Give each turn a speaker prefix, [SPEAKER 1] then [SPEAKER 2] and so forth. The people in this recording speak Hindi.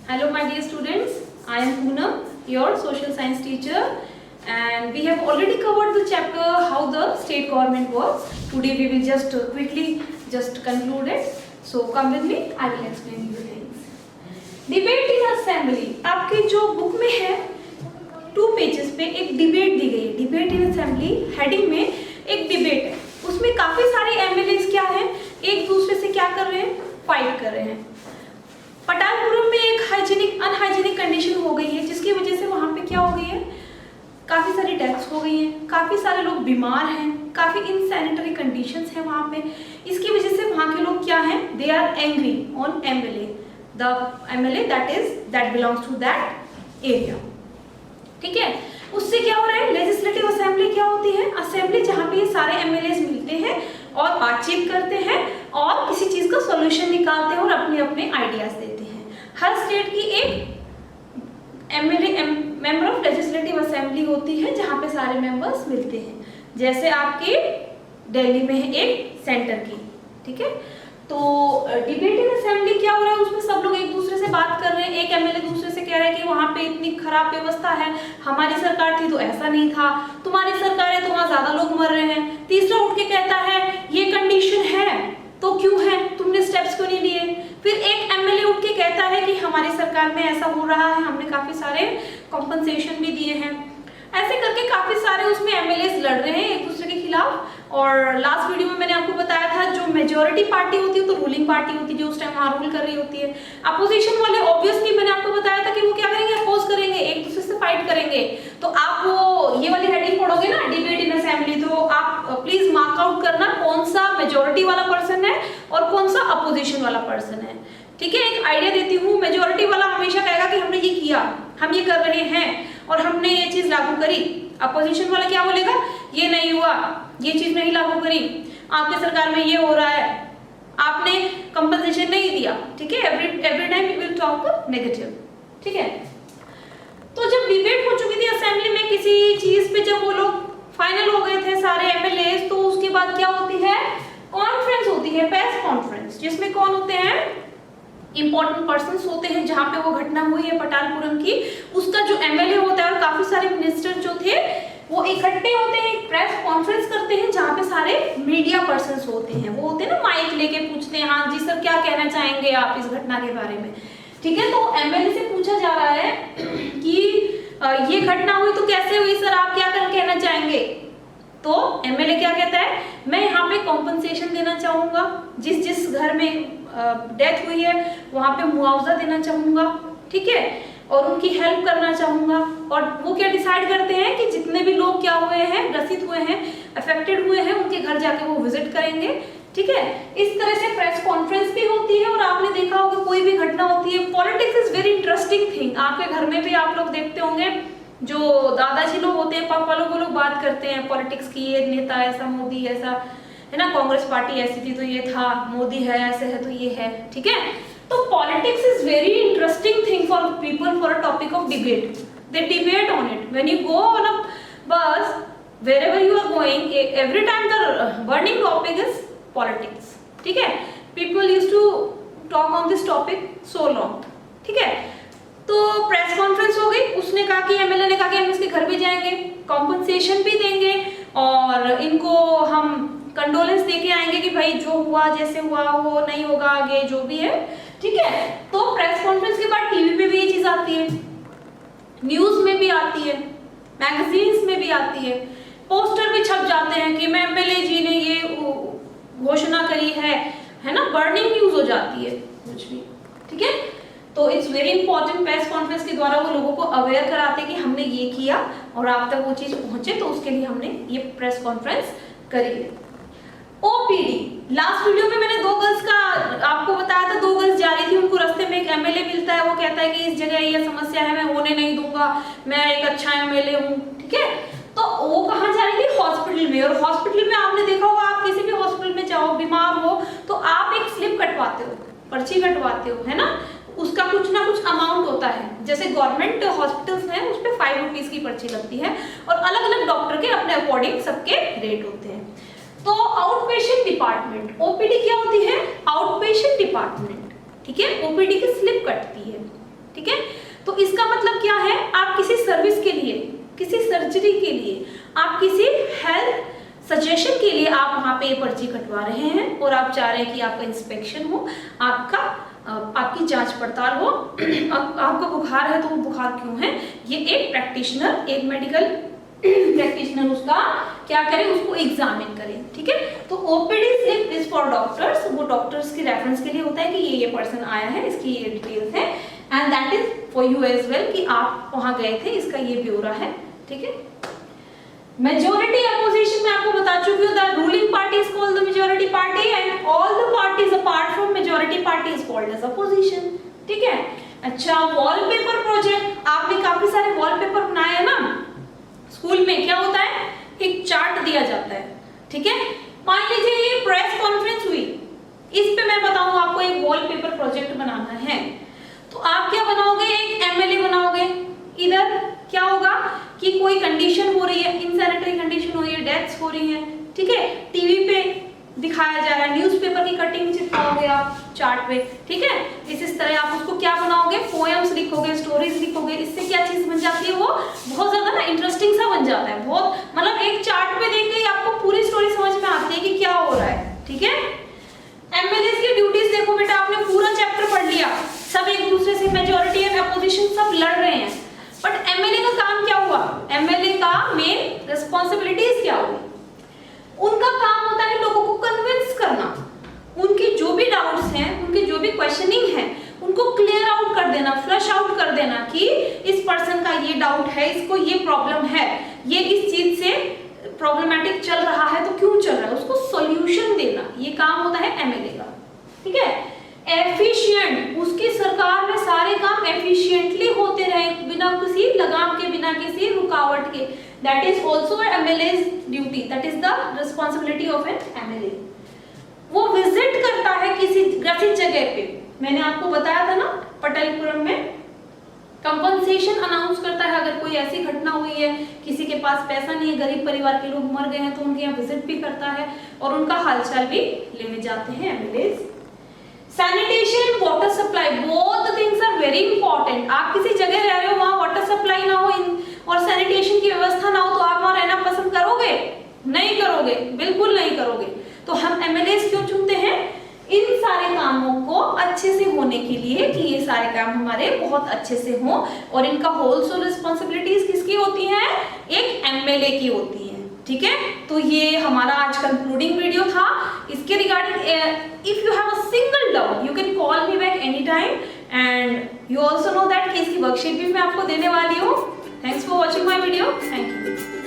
[SPEAKER 1] Hello my dear students, I am Poonam, your social science teacher, and we have already covered the chapter how the state government works. Today we will just quickly conclude it. So come with me, I will explain you things. Debate in assembly. आपके जो बुक में है 2 पेजेस पे एक डिबेट दी गई है. डिबेट इन असेंबली हेडिंग में एक डिबेट है. उसमें काफी सारे एमएलएस क्या हैं, एक दूसरे से क्या कर रहे हैं, फाइट कर रहे हैं. पठानपुरम में एक अनहाइजीनिक कंडीशन हो गई है जिसकी वजह से वहाँ पे क्या हो गई है, काफ़ी सारी डेथ्स हो गई हैं, काफ़ी सारे लोग बीमार हैं, काफ़ी इनसैनिटरी कंडीशंस हैं वहाँ पे. इसकी वजह से वहाँ के लोग क्या हैं, they are angry on MLA, the MLA that belongs to that area. ठीक है, उससे क्या हो रहा है, लेजिस्लेटिव असेंबली क्या होती है, असेंबली जहाँ पे ये सारे एमएलए मिलते हैं और बातचीत करते हैं और किसी चीज़ का सॉल्यूशन निकालते हैं और अपने अपने आइडियाज देते हैं. हर स्टेट की एक MLA member of legislative assembly होती है जहाँ पे सारे मेंबर्स मिलते हैं. जैसे आपके दिल्ली में है एक सेंटर की. ठीक है, तो डिबेट इन असेंबली क्या हो रहा है, उसमें सब लोग एक दूसरे से बात कर रहे हैं. एक एमएलए दूसरे से कह रहा है कि वहाँ पे इतनी खराब व्यवस्था है, हमारी सरकार थी तो ऐसा नहीं था, तुम्हारी सरकार है तो वहाँ ज्यादा लोग मर रहे हैं. तीसरा उठ के कहता है ये कंडीशन है तो क्यों है, तुमने स्टेप्स क्यों नहीं लिए. फिर एक एमएलए उठ के कहता है कि हमारी सरकार में ऐसा हो रहा है, हमने काफी सारे कॉम्पनसेशन भी दिए हैं. ऐसे करके काफी सारे उसमें एमएलए लड़ रहे हैं एक दूसरे के खिलाफ. और लास्ट वीडियो में मैंने आपको बताया था जो मेजॉरिटी पार्टी होती है तो रूलिंग पार्टी होती है जो उस टाइम वहां रूल कर रही होती है. अपोजिशन वाले ऑब्वियसली मैंने आपको बताया था कि वो क्या करेंगे, अपोज करेंगे, एक दूसरे से फाइट करेंगे. तो आप वो ये वाली हेडिंग पढ़ोगे ना, डिबेट इन असेंबली, तो आप प्लीज मार्क आउट करना कौन सा मेजोरिटी वाला पर्सन है और कौन सा अपोजिशन वाला पर्सन है. ठीक है, एक आइडिया देती हूँ. मेजोरिटी वाला हमेशा कहेगा कि हमने ये किया, हम ये कर रहे हैं और हमने ये चीज लागू करी. अपोजिशन वाला क्या बोलेगा, ये नहीं हुआ, ये चीज नहीं लागू करी, आपके सरकार में ये हो रहा है, आपने कंपनसेशन नहीं दिया. ठीक है, every time we will talk negative. ठीक है, तो जब डिबेट हो चुकी थी असेंबली में किसी चीज पे, जब वो लोग फाइनल हो गए थे सारे एमएलए, तो उसके बाद क्या होती है, कॉन्फ्रेंस होती है, प्रेस कॉन्फ्रेंस, जिसमें कौन होते हैं, इंपॉर्टेंट पर्सन्स होते हैं. जहां पे वो घटना हुई है पठानपुरम की, उसका जो एमएलए होता है और काफी सारे मिनिस्टर जो थे वो इकट्ठे होते हैं, एक प्रेस कॉन्फ्रेंस करते हैं जहां पे सारे मीडिया पर्सन्स होते हैं. वो होते हैं ना, माइक लेके पूछते हैं, हाँ जी सर क्या कहना चाहेंगे आप इस घटना के बारे में. ठीक है, तो एमएलए से पूछा जा रहा है कि ये घटना हुई तो कैसे हुई सर, आप क्या कहना चाहेंगे. तो एमएलए क्या कहता है, मैं यहाँ पे कॉम्पनसेशन देना चाहूंगा, जिस घर में डेथ हुई है वहां पे मुआवजा देना चाहूंगा. ठीक है, और उनकी हेल्प करना चाहूंगा. और वो क्या डिसाइड करते हैं कि जितने भी लोग क्या हुए हैं, ग्रसित हुए हैं, अफेक्टेड हुए हैं, उनके घर जाके वो विजिट करेंगे. ठीक है, इस तरह से प्रेस कॉन्फ्रेंस भी होती है. और आपने देखा होगा कोई भी घटना होती है, politics is very interesting thing. आपके घर में भी आप लोग देखते होंगे, जो दादाजी लोग होते हैं, पापा लोग, वो लोग बात करते हैं पॉलिटिक्स की, ये नेता ऐसा, मोदी ऐसा है ना, कांग्रेस पार्टी ऐसी थी तो ये था, मोदी है ऐसे है तो ये है. ठीक है, तो politics is very interesting thing for people for a topic of debate. They debate on it. When you go on a बस, wherever you are going, every time the burning topic is politics. ठीक है, people used to talk on this topic so long. ठीक है, तो प्रेस कॉन्फ्रेंस हो गई. उसने कहा कि एमएलए ने कहा कि हम इसके घर भी जाएंगे, कॉम्पनसेशन भी देंगे और इनको हम कंडोलेंस देके आएंगे कि भाई जो हुआ जैसे हुआ वो नहीं होगा आगे, जो भी है. ठीक है, तो प्रेस कॉन्फ्रेंस के बाद टीवी पे भी ये चीज आती है, न्यूज में भी आती है, मैगजीन्स में भी आती है, पोस्टर भी छप जाते हैं कि एमएलए जी ने ये घोषणा करी है ना, बर्निंग न्यूज हो जाती है कुछ भी. ठीक है, तो it's very important. Press conference के द्वारा वो लोगों को अवेयर कराते कि हमने ये किया और आप तक वो चीज पहुंचे, तो उसके लिए हमने ये प्रेस कॉन्फ्रेंस करी है. ओपीडी, लास्ट वीडियो में मैंने 2 गर्ल्स का आपको बताया था. 2 गर्ल्स जा रही थी, उनको रास्ते में एक एमएलए मिलता है, वो कहता है कि इस जगह ये समस्या है, मैं होने नहीं दूंगा, मैं एक अच्छा एमएलए हूँ. ठीक है, तो वो कहाँ जा रही थी, हॉस्पिटल में. और हॉस्पिटल में आपने देखा होगा, आप किसी भी हॉस्पिटल में जाओ, बीमार हो तो आप एक स्लिप कटवाते हो, पर्ची कटवाते हो, है ना. उसका कुछ ना कुछ अमाउंट होता है. जैसे गवर्नमेंट हॉस्पिटल्स हैं, उस पर 5 रुपीज की पर्ची लगती है और अलग अलग डॉक्टर के अपने अकॉर्डिंग सबके रेट होते हैं. तो आउट पेशेंट डिपार्टमेंट, ओपीडी क्या होती है, आउट पेशेंट डिपार्टमेंट. ठीक है, ओपीडी की स्लिप कटती है. ठीक है। तो इसका मतलब क्या है, आप किसी सर्विस के लिए, किसी सर्जरी के लिए, आप किसी हेल्थ सजेशन के लिए आप वहाँ पे पर्ची कटवा रहे हैं और आप चाह रहे हैं कि आपका इंस्पेक्शन हो, आपकी जांच पड़ताल हो, आपका बुखार है तो वो बुखार क्यों है, ये एक प्रैक्टिशनर, एक मेडिकल प्रैक्टिशनर उसका क्या करे, उसको एग्जामिन करे, ठीक है। तो OPD slip is for doctors, वो डॉक्टर्स की रेफरेंस के लिए होता है कि ये पर्सन आया है, इसकी ये डिटेल्स है, and that is for you as well कि आप वहां गए थे, इसका ये ब्यौरा है, ठीक है। मेजॉरिटी अपोजिशन में आपको बता चुकी हूं, the ruling party is called the majority party and all the parties apart from majority party is called as opposition, ठीक है। अच्छा, वॉलपेपर प्रोजेक्ट, आपने काफी सारे वॉलपेपर बनाए हैं ना स्कूल में। क्या होता है, एक चार्ट दिया जाता है, ठीक है। मान लीजिए ये प्रेस कॉन्फ्रेंस हुई, इस पे मैं बताऊंगा आपको एक वॉलपेपर प्रोजेक्ट बनाना है, तो आप क्या बनाओगे, एक एमएलए बनाओगे। इधर क्या होगा कि कोई कंडीशन हो रही है, इनसैनिटरी कंडीशन हो रही है, डेथ्स हो रही है, ठीक है, टीवी पे दिखाया जा रहा है, न्यूज़पेपर की कटिंग चिपकाओगे आप चार्ट पे, ठीक है। इस तरह आप उसको क्या बनाओगे, पोएम्स लिखोगे, स्टोरीज लिखोगे, इससे क्या चीज बन जाती है, वो बहुत ज्यादा ना इंटरेस्टिंग सा बन जाता है, बहुत मतलब एक चार्ट पे देख के आपको पूरी स्टोरी समझ में आती है कि क्या हो रहा है, ठीक है। एमएलए की ड्यूटीज देखो बेटा, आपने पूरा चैप्टर पढ़ लिया, सब एक दूसरे से मेजॉरिटी एंड अपोजिशन सब लड़ रहे हैं, बट एमएलए का काम क्या हुआ, एमएलए का मेन रिस्पॉन्सिबिलिटीज क्या हुई, उनका काम होता है लोगों को कन्विंस करना, उनकी जो भी डाउट्स हैं, उनकी जो भी क्वेश्चनिंग है, उनको क्लियर आउट कर देना, फ्लश आउट कर देना कि इस पर्सन का ये डाउट है, इसको ये प्रॉब्लम है, ये इस चीज से प्रॉब्लमेटिक चल रहा है तो क्यों चल रहा है, उसको सॉल्यूशन देना, ये काम होता है एमएलए का, ठीक है। एफिशिएंट, उसकी सरकार में सारे काम एफिशिएंटली होते रहे, बिना किसी लगाम के, बिना किसी रुकावट के, that is also MLA's duty, that is the responsibility of an MLA. वो विजिट करता है किसी जगह पे, मैंने आपको बताया था ना पटेलपुरम में, कंपनसेशन अनाउंस करता है, अगर कोई ऐसी घटना हुई है, किसी के पास पैसा नहीं है, गरीब परिवार के लोग मर गए हैं, तो उनके यहाँ विजिट भी करता है और उनका हालचाल भी लेने जाते हैं MLA's. Sanitation, water supply, both things are very important. आप किसी जगह रह रहे हो, वहां वाटर सप्लाई ना हो और सैनिटेशन की व्यवस्था ना हो, तो आप वहां रहना पसंद करोगे? नहीं करोगे, बिल्कुल नहीं करोगे। तो हम एमएलए's क्यों चुनते हैं? इन सारे कामों को अच्छे से होने के लिए, कि ये सारे काम हमारे बहुत अच्छे से हों, और इनका होल रिस्पॉन्सिबिलिटीज किसकी होती हैं? एक एमएलए की होती है, ठीक है। तो ये हमारा आज कंक्लूडिंग वीडियो था। इसके regarding if you have a single doubt you can call me back any time, and you also know that कि इसकी वर्कशीट भी मैं आपको देने वाली हूँ। Thanks for watching my video, thank you.